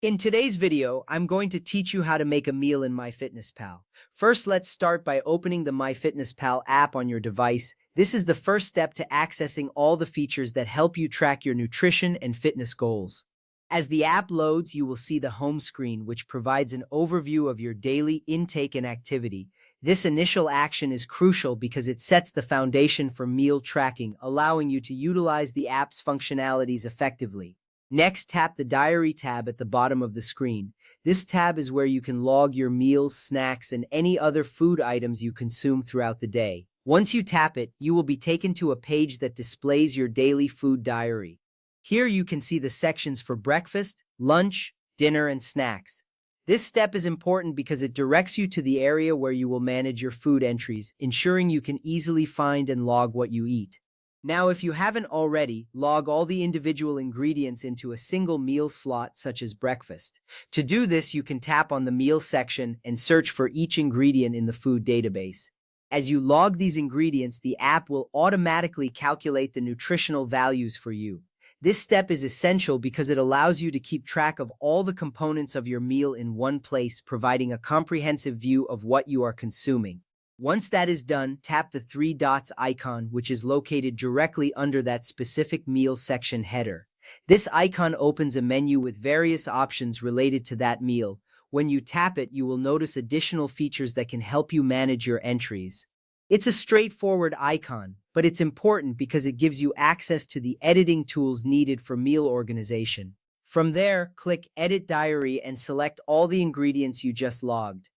In today's video, I'm going to teach you how to make a meal in MyFitnessPal. First, let's start by opening the MyFitnessPal app on your device. This is the first step to accessing all the features that help you track your nutrition and fitness goals. As the app loads, you will see the home screen, which provides an overview of your daily intake and activity. This initial action is crucial because it sets the foundation for meal tracking, allowing you to utilize the app's functionalities effectively. Next, tap the Diary tab at the bottom of the screen. This tab is where you can log your meals, snacks, and any other food items you consume throughout the day. Once you tap it, you will be taken to a page that displays your daily food diary. Here you can see the sections for breakfast, lunch, dinner, and snacks. This step is important because it directs you to the area where you will manage your food entries, ensuring you can easily find and log what you eat. Now, if you haven't already, log all the individual ingredients into a single meal slot, such as breakfast. To do this, you can tap on the meal section and search for each ingredient in the food database. As you log these ingredients, the app will automatically calculate the nutritional values for you. This step is essential because it allows you to keep track of all the components of your meal in one place, providing a comprehensive view of what you are consuming. Once that is done, tap the three dots icon, which is located directly under that specific meal section header. This icon opens a menu with various options related to that meal. When you tap it, you will notice additional features that can help you manage your entries. It's a straightforward icon, but it's important because it gives you access to the editing tools needed for meal organization. From there, click Edit Diary and select all the ingredients you just logged.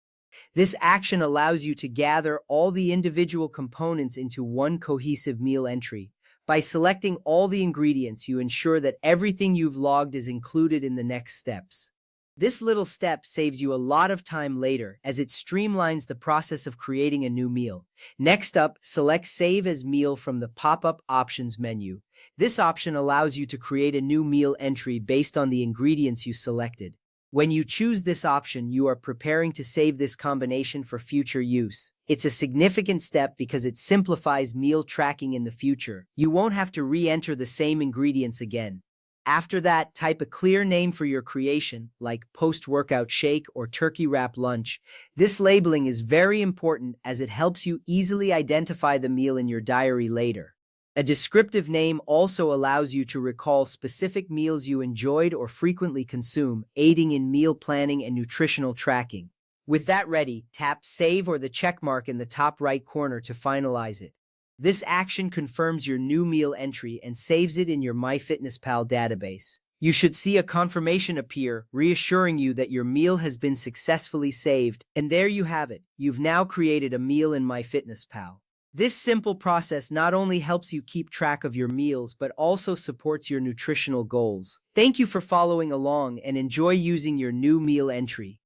This action allows you to gather all the individual components into one cohesive meal entry. By selecting all the ingredients, you ensure that everything you've logged is included in the next steps. This little step saves you a lot of time later, as it streamlines the process of creating a new meal. Next up, select Save as Meal from the pop-up Options menu. This option allows you to create a new meal entry based on the ingredients you selected. When you choose this option, you are preparing to save this combination for future use. It's a significant step because it simplifies meal tracking in the future. You won't have to re-enter the same ingredients again. After that, type a clear name for your creation, like post-workout shake or turkey wrap lunch. This labeling is very important as it helps you easily identify the meal in your diary later. A descriptive name also allows you to recall specific meals you enjoyed or frequently consume, aiding in meal planning and nutritional tracking. With that ready, tap Save or the check mark in the top right corner to finalize it. This action confirms your new meal entry and saves it in your MyFitnessPal database. You should see a confirmation appear, reassuring you that your meal has been successfully saved. And there you have it. You've now created a meal in MyFitnessPal. This simple process not only helps you keep track of your meals, but also supports your nutritional goals. Thank you for following along and enjoy using your new meal entry.